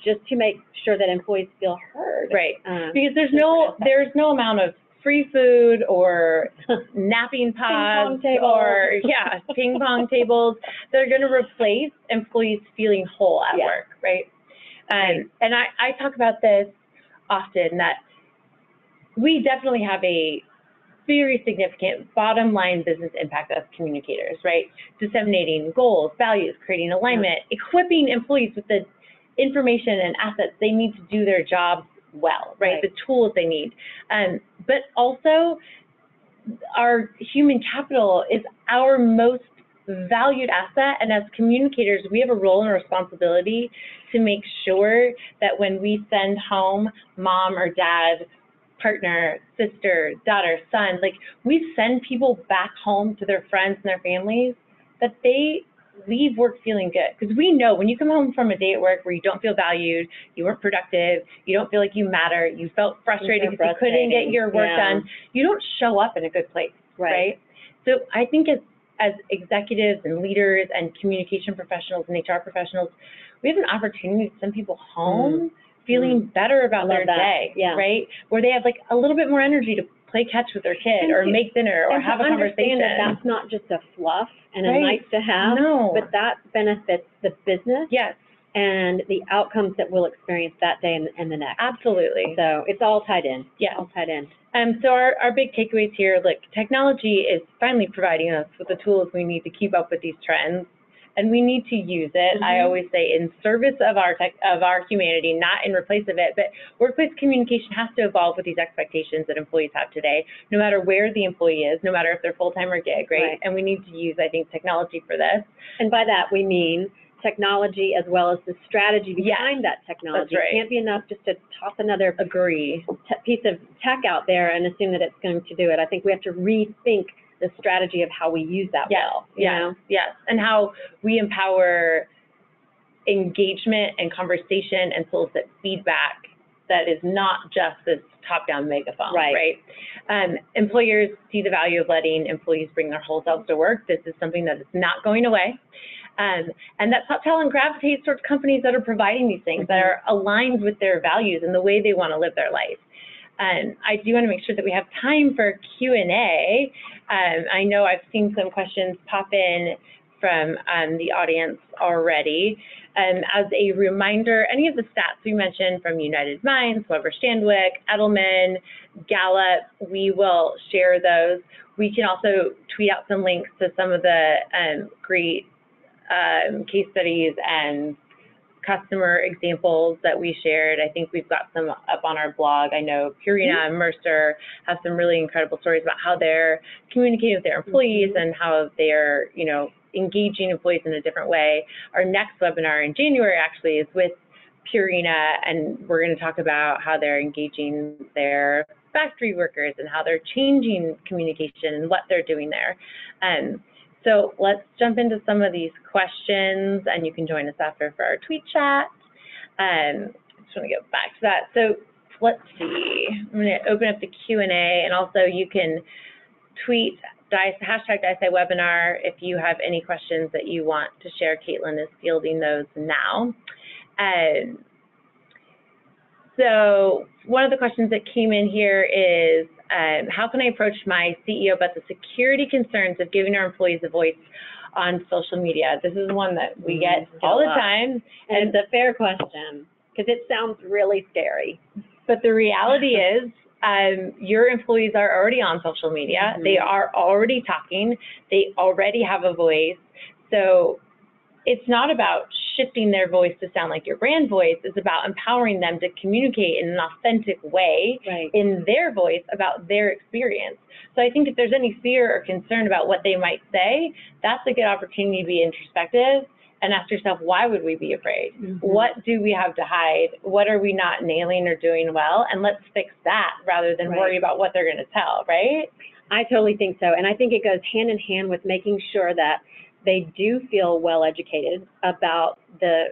just to make sure that employees feel heard. Right, because there's no amount of free food or napping pods or ping pong tables that are going to replace employees feeling whole at work, right? And I talk about this often, that we definitely have a very significant bottom line business impact as communicators, right? Disseminating goals, values, creating alignment, equipping employees with the information and assets they need to do their jobs well, right? The tools they need. But also, our human capital is our most valued asset, and as communicators, we have a role and a responsibility to make sure that when we send home mom or dad, partner, sister, daughter, son, like we send people back home to their friends and their families, that they leave work feeling good. Because we know when you come home from a day at work where you don't feel valued, you weren't productive, you don't feel like you matter, you felt frustrated because you couldn't get your work done, you don't show up in a good place, right? So I think as executives and leaders and communication professionals and HR professionals, we have an opportunity to send people home feeling better about their day, right? Where they have like a little bit more energy to play catch with their kid or make dinner or have a conversation. That that's not just a fluff and a nice to have, but that benefits the business and the outcomes that we'll experience that day and the next. Absolutely. So it's all tied in. All tied in. So our big takeaways here, like technology is finally providing us with the tools we need to keep up with these trends, and we need to use it. I always say in service of our humanity, not in replace of it. But workplace communication has to evolve with these expectations that employees have today, no matter where the employee is, no matter if they're full-time or gig, right? And we need to use, I think, technology for this. And by that we mean technology as well as the strategy behind that technology. That's right. It can't be enough just to toss another piece of tech out there and assume that it's going to do it. I think we have to rethink the strategy of how we use that well. You know? Yes, and how we empower engagement and conversation and solicit feedback that is not just this top-down megaphone, right? Employers see the value of letting employees bring their whole selves to work. This is something that is not going away. And that top talent gravitates towards companies that are providing these things, that are aligned with their values and the way they want to live their life. I do want to make sure that we have time for Q&A. I know I've seen some questions pop in from the audience already. As a reminder, any of the stats we mentioned from United Minds, Weber Standwick, Edelman, Gallup, we will share those. We can also tweet out some links to some of the great case studies and customer examples that we shared. I think we've got some up on our blog. I know Purina and Mercer have some really incredible stories about how they're communicating with their employees and how they're, you know, engaging employees in a different way. Our next webinar in January actually is with Purina, and we're going to talk about how they're engaging their factory workers and how they're changing communication and what they're doing there. So let's jump into some of these questions, and you can join us after for our tweet chat. I just want to go back to that. So let's see. I'm going to open up the Q&A, and also you can tweet hashtag #DiceEyeWebinar if you have any questions that you want to share. Caitlin is fielding those now. So one of the questions that came in here is, how can I approach my CEO about the security concerns of giving our employees a voice on social media? This is one that we get all the time. And it's a fair question, because it sounds really scary. But the reality is, your employees are already on social media. They are already talking. They already have a voice. So it's not about shifting their voice to sound like your brand voice. It's about empowering them to communicate in an authentic way in their voice about their experience. So I think if there's any fear or concern about what they might say, that's a good opportunity to be introspective and ask yourself, why would we be afraid? What do we have to hide? What are we not nailing or doing well? And let's fix that rather than worry about what they're going to tell, right? I totally think so. And I think it goes hand in hand with making sure that they do feel well educated about the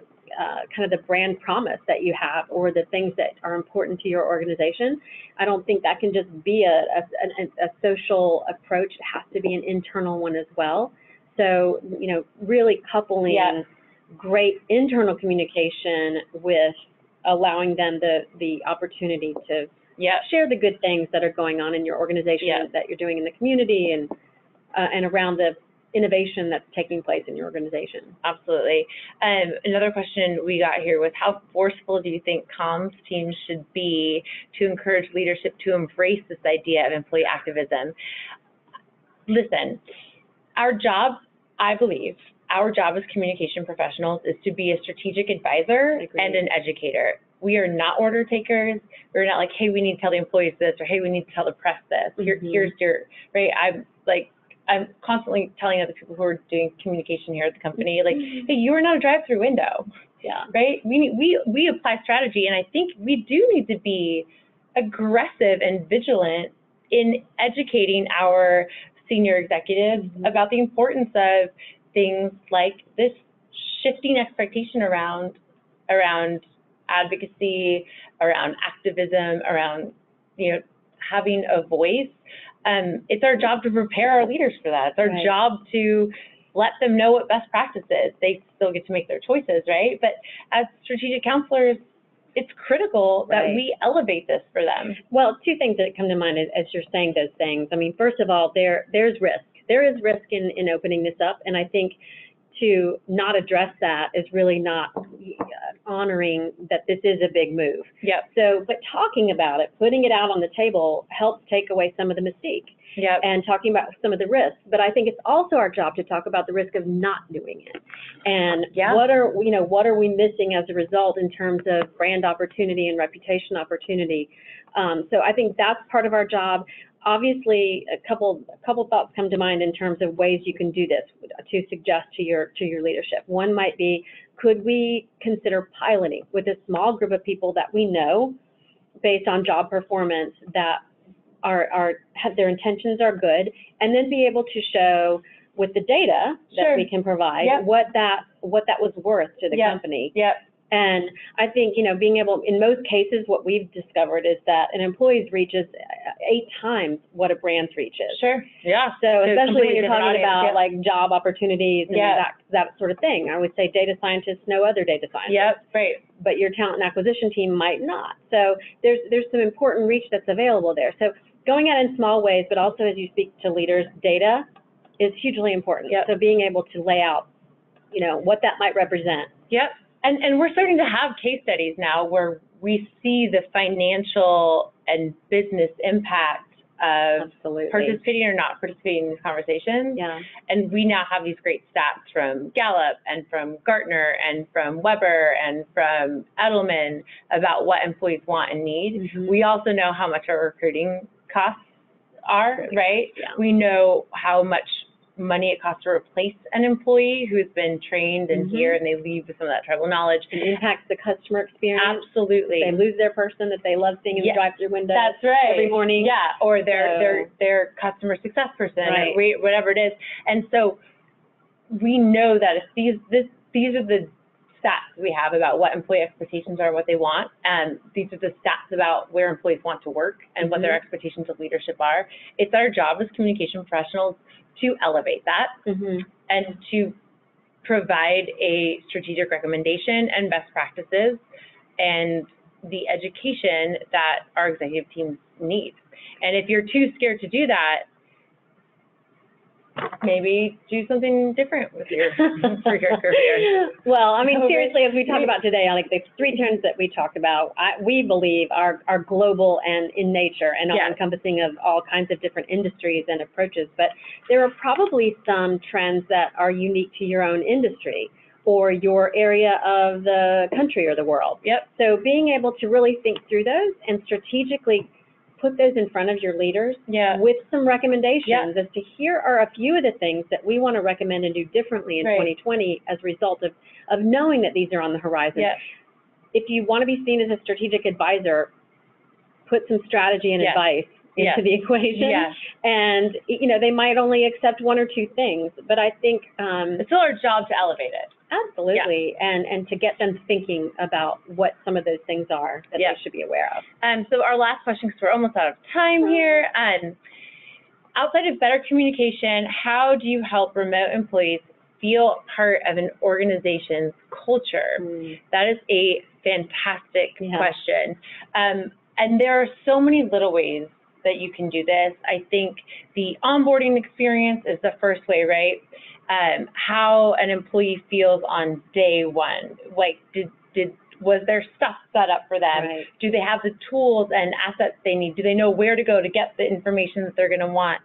kind of the brand promise that you have or the things that are important to your organization. I don't think that can just be a social approach. It has to be an internal one as well. So, you know, really coupling great internal communication with allowing them the opportunity to share the good things that are going on in your organization, that you're doing in the community, and around the innovation that's taking place in your organization. Absolutely. Another question we got here was, how forceful do you think comms teams should be to encourage leadership to embrace this idea of employee activism? Listen, our job, I believe, our job as communication professionals is to be a strategic advisor and an educator. We are not order takers. We're not like, hey, we need to tell the employees this, or hey, we need to tell the press this. Here's your, right? I'm constantly telling other people who are doing communication here at the company, like, hey, you are not a drive-through window, right? We apply strategy, and I think we do need to be aggressive and vigilant in educating our senior executives about the importance of things like this shifting expectation around advocacy, around activism, around, you know, having a voice. It's our job to prepare our leaders for that. It's our job to let them know what best practice is. They still get to make their choices, right? But as strategic counselors, it's critical that we elevate this for them. Well, two things that come to mind as you're saying those things. I mean, first of all, there's risk. There is risk in opening this up, and I think to not address that is really not honoring that this is a big move. So, but talking about it, putting it out on the table helps take away some of the mystique. And talking about some of the risks. But I think it's also our job to talk about the risk of not doing it. And what are we missing as a result in terms of brand opportunity and reputation opportunity? So I think that's part of our job. Obviously, a couple thoughts come to mind in terms of ways you can do this to suggest to your leadership. One might be, could we consider piloting with a small group of people that we know based on job performance that have their intentions are good, and then be able to show with the data that we can provide what that was worth to the company. And I think, being able, in most cases, what we've discovered is that an employee's reach is 8 times what a brand's reach is. So especially when you're talking about like job opportunities and that sort of thing. I would say data scientists know other data scientists. But your talent and acquisition team might not. So there's some important reach that's available there. So going at it in small ways, but also as you speak to leaders, data is hugely important. So being able to lay out, what that might represent. And we're starting to have case studies now where we see the financial and business impact of participating or not participating in these conversations. And we now have these great stats from Gallup and from Gartner and from Weber and from Edelman about what employees want and need. We also know how much our recruiting costs are, right? We know how much money it costs to replace an employee who's been trained and here and they leave with some of that tribal knowledge. It impacts the customer experience. Absolutely. They lose their person that they love seeing in the drive-through window every morning. Or their customer success person, or whatever it is. And so we know that if these are the stats we have about what employee expectations are, what they want, and these are the stats about where employees want to work and what their expectations of leadership are. It's our job as communication professionals to elevate that and to provide a strategic recommendation and best practices and the education that our executive teams need. And if you're too scared to do that, maybe do something different with your for your career. Well, I mean, seriously, as we talk about today, like the 3 trends that we talked about, we believe are global and in nature and all encompassing of all kinds of different industries and approaches. But there are probably some trends that are unique to your own industry or your area of the country or the world. So being able to really think through those and strategically put those in front of your leaders with some recommendations as to here are a few of the things that we want to recommend and do differently in 2020 as a result of knowing that these are on the horizon. If you want to be seen as a strategic advisor, put some strategy and advice into the equation. And, they might only accept 1 or 2 things, but I think it's still our job to elevate it. Absolutely, and to get them thinking about what some of those things are that they should be aware of. So our last question, because we're almost out of time here. Outside of better communication, how do you help remote employees feel part of an organization's culture? That is a fantastic question. And there are so many little ways that you can do this. I think the onboarding experience is the first way, right? How an employee feels on day one. Like, was their stuff set up for them? Do they have the tools and assets they need? Do they know where to go to get the information that they're going to want?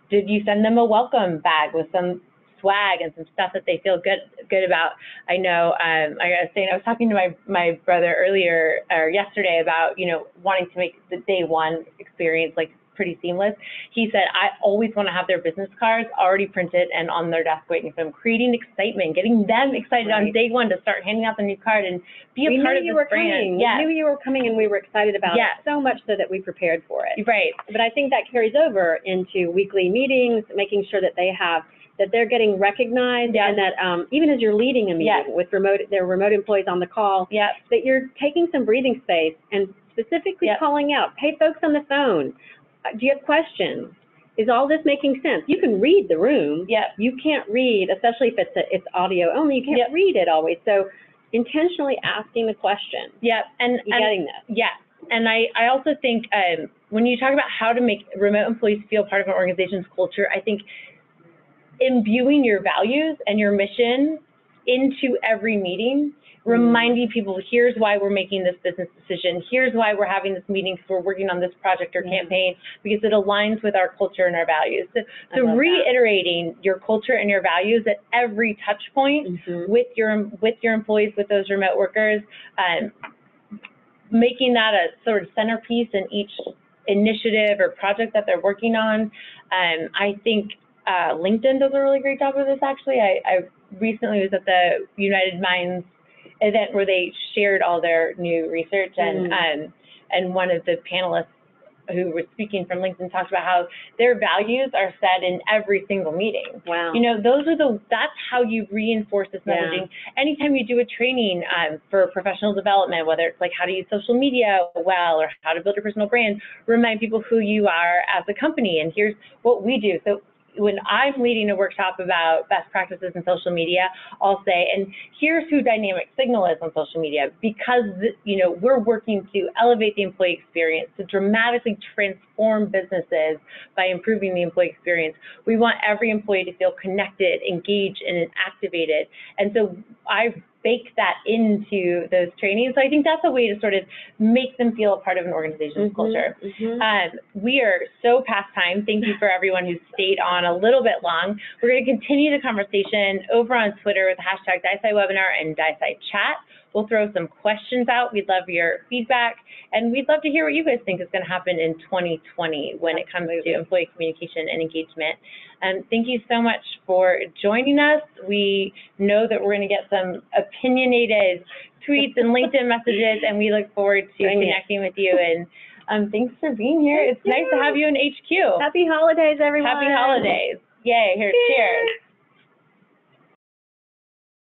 Did you send them a welcome bag with some swag and some stuff that they feel good about? I know, I was talking to my brother earlier or yesterday about, wanting to make the day one experience like pretty seamless. He said, I always want to have their business cards already printed and on their desk waiting for them, creating excitement, getting them excited on day one to start handing out the new card and be a part of this brand. We knew you were coming and we were excited about it so much so that we prepared for it. But I think that carries over into weekly meetings, making sure that they're getting recognized and that even as you're leading a meeting with their remote employees on the call, that you're taking some breathing space and specifically calling out, hey, folks on the phone, do you have questions? Is all this making sense? You can read the room. You can't read, especially if it's audio only, you can't read it always. So intentionally asking the question. And getting this. And I also think when you talk about how to make remote employees feel part of an organization's culture, I think imbuing your values and your mission into every meeting, reminding people, here's why we're making this business decision, here's why we're having this meeting, because we're working on this project or campaign, because it aligns with our culture and our values. So reiterating your culture and your values at every touch point with your employees, with those remote workers, making that a sort of centerpiece in each initiative or project that they're working on. I think LinkedIn does a really great job of this, actually. I recently was at the United Minds event where they shared all their new research, and one of the panelists who was speaking from LinkedIn talked about how their values are said in every single meeting. Wow. You know, that's how you reinforce this messaging. Anytime you do a training for professional development, whether it's like how to use social media well or how to build your personal brand, remind people who you are as a company, and here's what we do. So when I'm leading a workshop about best practices in social media, I'll say, and here's who Dynamic Signal is on social media, because, you know, we're working to elevate the employee experience, to dramatically transform businesses by improving the employee experience. We want every employee to feel connected, engaged, and activated. And so I've baked that into those trainings. So I think that's a way to sort of make them feel a part of an organization's culture. We are so past time. Thank you for everyone who stayed on a little bit long. We're going to continue the conversation over on Twitter with the hashtag DICEWebinar and DICEChat. We'll throw some questions out. We'd love your feedback, and we'd love to hear what you guys think is going to happen in 2020 when it comes to employee communication and engagement. Thank you so much for joining us. We know that we're going to get some opinionated tweets and LinkedIn messages, and we look forward to connecting with you. And thanks for being here. It's nice to have you in HQ. Happy holidays, everyone. Happy holidays. Yay. Here, cheers.